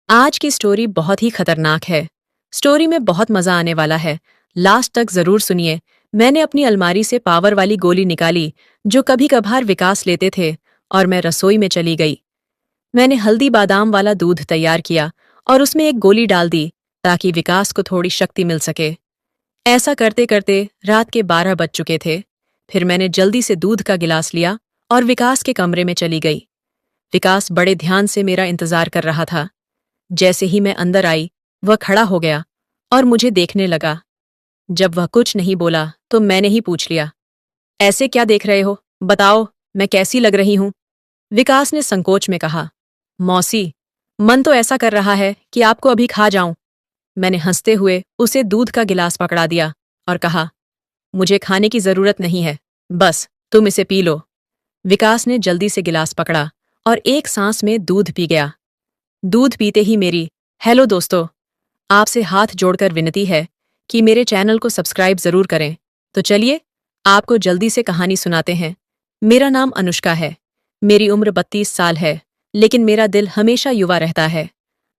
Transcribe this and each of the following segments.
आज की स्टोरी बहुत ही खतरनाक है। स्टोरी में बहुत मजा आने वाला है। लास्ट तक जरूर सुनिए। मैंने अपनी अलमारी से पावर वाली गोली निकाली जो कभी कभार विकास लेते थे और मैं रसोई में चली गई। मैंने हल्दी बादाम वाला दूध तैयार किया और उसमें एक गोली डाल दी ताकि विकास को थोड़ी शक्ति मिल सके। ऐसा करते करते रात के 12 बज चुके थे। फिर मैंने जल्दी से दूध का गिलास लिया और विकास के कमरे में चली गई। विकास बड़े ध्यान से मेरा इंतजार कर रहा था। जैसे ही मैं अंदर आई, वह खड़ा हो गया और मुझे देखने लगा। जब वह कुछ नहीं बोला तो मैंने ही पूछ लिया, ऐसे क्या देख रहे हो? बताओ, मैं कैसी लग रही हूं? विकास ने संकोच में कहा, मौसी, मन तो ऐसा कर रहा है कि आपको अभी खा जाऊं। मैंने हंसते हुए उसे दूध का गिलास पकड़ा दिया और कहा, मुझे खाने की जरूरत नहीं है, बस तुम इसे पी लो। विकास ने जल्दी से गिलास पकड़ा और एक सांस में दूध पी गया। दूध पीते ही मेरी, हेलो दोस्तों, आपसे हाथ जोड़कर विनती है कि मेरे चैनल को सब्सक्राइब जरूर करें। तो चलिए, आपको जल्दी से कहानी सुनाते हैं। मेरा नाम अनुष्का है। मेरी उम्र 32 साल है, लेकिन मेरा दिल हमेशा युवा रहता है।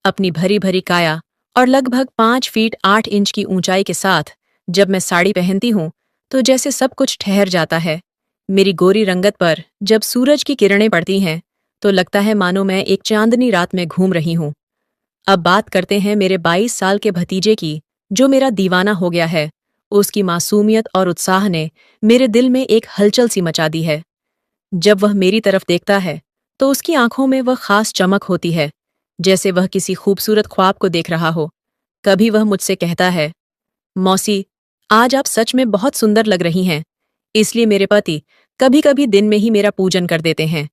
अपनी भरी भरी काया और लगभग 5 फीट 8 इंच की ऊंचाई के साथ जब मैं साड़ी पहनती हूं तो जैसे सब कुछ ठहर जाता है। मेरी गोरी रंगत पर जब सूरज की किरणें पड़ती हैं तो लगता है मानो मैं एक चांदनी रात में घूम रही हूं। अब बात करते हैं मेरे 22 साल के भतीजे की, जो मेरा दीवाना हो गया है। उसकी मासूमियत और उत्साह ने मेरे दिल में एक हलचल सी मचा दी है। जब वह मेरी तरफ देखता है तो उसकी आंखों में वह खास चमक होती है, जैसे वह किसी खूबसूरत ख्वाब को देख रहा हो। कभी वह मुझसे कहता है, मौसी, आज आप सच में बहुत सुंदर लग रही हैं। इसलिए मेरे पति कभी कभी दिन में ही मेरा पूजन कर देते हैं।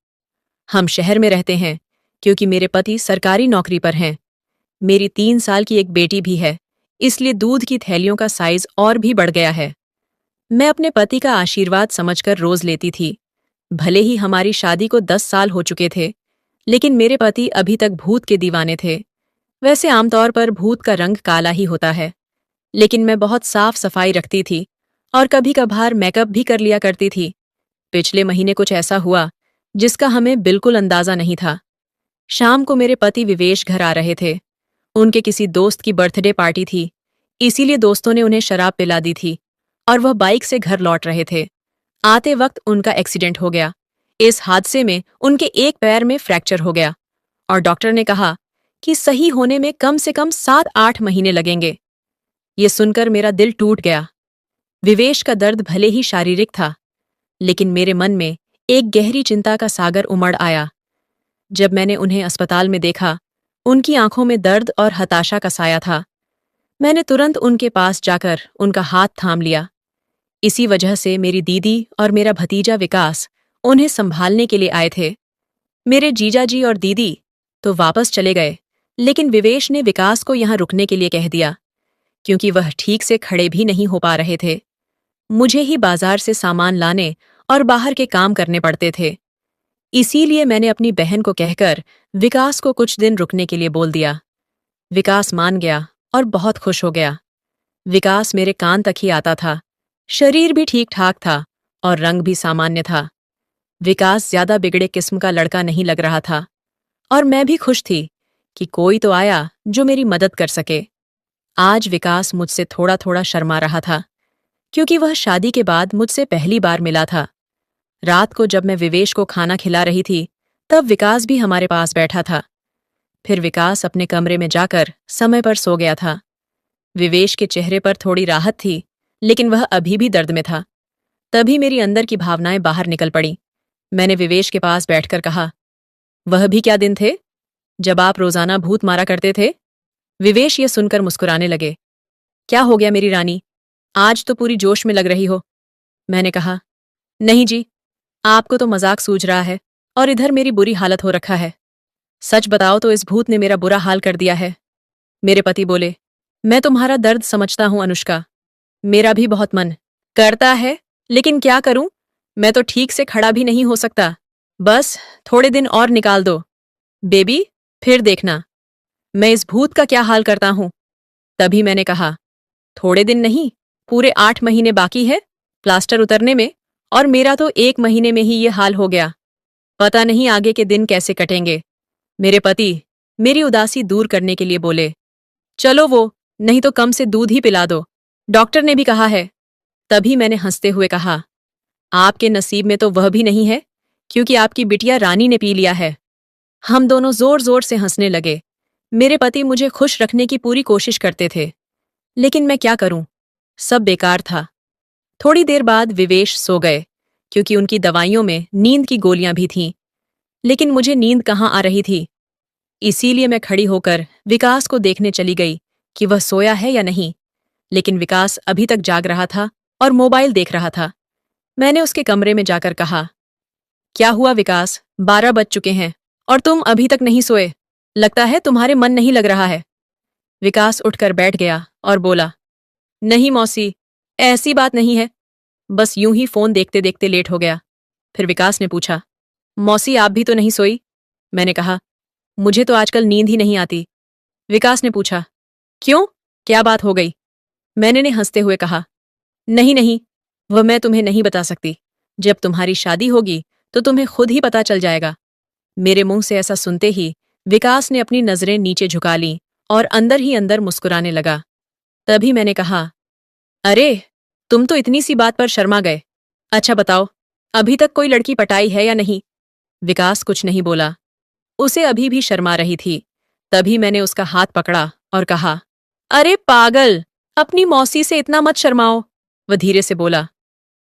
हम शहर में रहते हैं क्योंकि मेरे पति सरकारी नौकरी पर हैं। मेरी 3 साल की एक बेटी भी है, इसलिए दूध की थैलियों का साइज और भी बढ़ गया है। मैं अपने पति का आशीर्वाद समझकर रोज लेती थी। भले ही हमारी शादी को 10 साल हो चुके थे, लेकिन मेरे पति अभी तक भूत के दीवाने थे। वैसे आमतौर पर भूत का रंग काला ही होता है, लेकिन मैं बहुत साफ सफाई रखती थी और कभी कभार मेकअप भी कर लिया करती थी। पिछले महीने कुछ ऐसा हुआ जिसका हमें बिल्कुल अंदाजा नहीं था। शाम को मेरे पति विवेश घर आ रहे थे। उनके किसी दोस्त की बर्थडे पार्टी थी, इसीलिए दोस्तों ने उन्हें शराब पिला दी थी और वह बाइक से घर लौट रहे थे। आते वक्त उनका एक्सीडेंट हो गया। इस हादसे में उनके एक पैर में फ्रैक्चर हो गया और डॉक्टर ने कहा कि सही होने में कम से कम 7-8 महीने लगेंगे। ये सुनकर मेरा दिल टूट गया। विवेश का दर्द भले ही शारीरिक था, लेकिन मेरे मन में एक गहरी चिंता का सागर उमड़ आया। जब मैंने उन्हें अस्पताल में देखा, उनकी आंखों में दर्द और हताशा का साया था। मैंने तुरंत उनके पास जाकर उनका हाथ थाम लिया। इसी वजह से मेरी दीदी और मेरा भतीजा विकास उन्हें संभालने के लिए आए थे। मेरे जीजाजी और दीदी तो वापस चले गए, लेकिन विवेश ने विकास को यहाँ रुकने के लिए कह दिया, क्योंकि वह ठीक से खड़े भी नहीं हो पा रहे थे। मुझे ही बाजार से सामान लाने और बाहर के काम करने पड़ते थे। इसीलिए मैंने अपनी बहन को कहकर विकास को कुछ दिन रुकने के लिए बोल दिया। विकास मान गया और बहुत खुश हो गया। विकास मेरे कान तक ही आता था। शरीर भी ठीक ठाक था और रंग भी सामान्य था। विकास ज्यादा बिगड़े किस्म का लड़का नहीं लग रहा था और मैं भी खुश थी कि कोई तो आया जो मेरी मदद कर सके। आज विकास मुझसे थोड़ा थोड़ा शर्मा रहा था, क्योंकि वह शादी के बाद मुझसे पहली बार मिला था। रात को जब मैं विवेश को खाना खिला रही थी, तब विकास भी हमारे पास बैठा था। फिर विकास अपने कमरे में जाकर समय पर सो गया था। विवेश के चेहरे पर थोड़ी राहत थी, लेकिन वह अभी भी दर्द में था। तभी मेरी अंदर की भावनाएं बाहर निकल पड़ी। मैंने विवेश के पास बैठकर कहा, वह भी क्या दिन थे जब आप रोजाना भूत मारा करते थे? विवेश ये सुनकर मुस्कुराने लगे। क्या हो गया मेरी रानी, आज तो पूरी जोश में लग रही हो। मैंने कहा, नहीं जी, आपको तो मजाक सूझ रहा है और इधर मेरी बुरी हालत हो रखा है। सच बताओ तो इस भूत ने मेरा बुरा हाल कर दिया है। मेरे पति बोले, मैं तुम्हारा दर्द समझता हूं अनुष्का। मेरा भी बहुत मन करता है, लेकिन क्या करूं, मैं तो ठीक से खड़ा भी नहीं हो सकता। बस थोड़े दिन और निकाल दो बेबी, फिर देखना मैं इस भूत का क्या हाल करता हूं। तभी मैंने कहा, थोड़े दिन नहीं, पूरे 8 महीने बाकी है प्लास्टर उतरने में, और मेरा तो 1 महीने में ही ये हाल हो गया। पता नहीं आगे के दिन कैसे कटेंगे। मेरे पति, मेरी उदासी दूर करने के लिए बोले, चलो वो, नहीं तो कम से दूध ही पिला दो, डॉक्टर ने भी कहा है। तभी मैंने हंसते हुए कहा, आपके नसीब में तो वह भी नहीं है, क्योंकि आपकी बिटिया रानी ने पी लिया है। हम दोनों जोर जोर से हंसने लगे। मेरे पति मुझे खुश रखने की पूरी कोशिश करते थे, लेकिन मैं क्या करूं, सब बेकार था। थोड़ी देर बाद विवेश सो गए, क्योंकि उनकी दवाइयों में नींद की गोलियां भी थीं। लेकिन मुझे नींद कहाँ आ रही थी। इसीलिए मैं खड़ी होकर विकास को देखने चली गई कि वह सोया है या नहीं। लेकिन विकास अभी तक जाग रहा था और मोबाइल देख रहा था। मैंने उसके कमरे में जाकर कहा, क्या हुआ विकास, 12 बज चुके हैं और तुम अभी तक नहीं सोए। लगता है तुम्हारे मन नहीं लग रहा है। विकास उठकर बैठ गया और बोला, नहीं मौसी, ऐसी बात नहीं है, बस यूं ही फोन देखते देखते लेट हो गया। फिर विकास ने पूछा, मौसी आप भी तो नहीं सोई। मैंने कहा, मुझे तो आजकल नींद ही नहीं आती। विकास ने पूछा, क्यों, क्या बात हो गई। मैंने ने हंसते हुए कहा, नहीं नहीं, वह मैं तुम्हें नहीं बता सकती। जब तुम्हारी शादी होगी तो तुम्हें खुद ही पता चल जाएगा। मेरे मुंह से ऐसा सुनते ही विकास ने अपनी नजरें नीचे झुका लीं और अंदर ही अंदर मुस्कुराने लगा। तभी मैंने कहा, अरे, तुम तो इतनी सी बात पर शर्मा गए। अच्छा बताओ, अभी तक कोई लड़की पटाई है या नहीं। विकास कुछ नहीं बोला। उसे अभी भी शर्मा रही थी। तभी मैंने उसका हाथ पकड़ा और कहा, अरे पागल, अपनी मौसी से इतना मत शर्माओ। वह धीरे से बोला,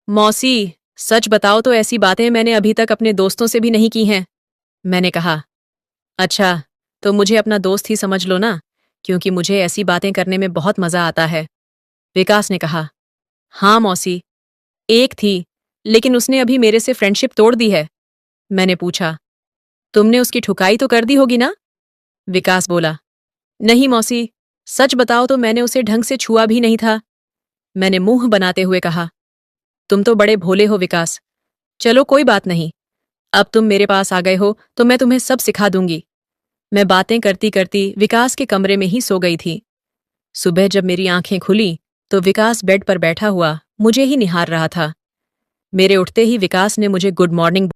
मौसी, सच बताओ तो ऐसी बातें मैंने अभी तक अपने दोस्तों से भी नहीं की हैं। मैंने कहा, अच्छा, तो मुझे अपना दोस्त ही समझ लो ना, क्योंकि मुझे ऐसी बातें करने में बहुत मजा आता है। विकास ने कहा, हाँ मौसी, एक थी, लेकिन उसने अभी मेरे से फ्रेंडशिप तोड़ दी है। मैंने पूछा, तुमने उसकी ठुकाई तो कर दी होगी ना। विकास बोला, नहीं मौसी, सच बताओ तो मैंने उसे ढंग से छुआ भी नहीं था। मैंने मुंह बनाते हुए कहा, तुम तो बड़े भोले हो विकास। चलो कोई बात नहीं, अब तुम मेरे पास आ गए हो तो मैं तुम्हें सब सिखा दूंगी। मैं बातें करती करती विकास के कमरे में ही सो गई थी। सुबह जब मेरी आंखें खुली तो विकास बेड पर बैठा हुआ मुझे ही निहार रहा था। मेरे उठते ही विकास ने मुझे गुड मॉर्निंग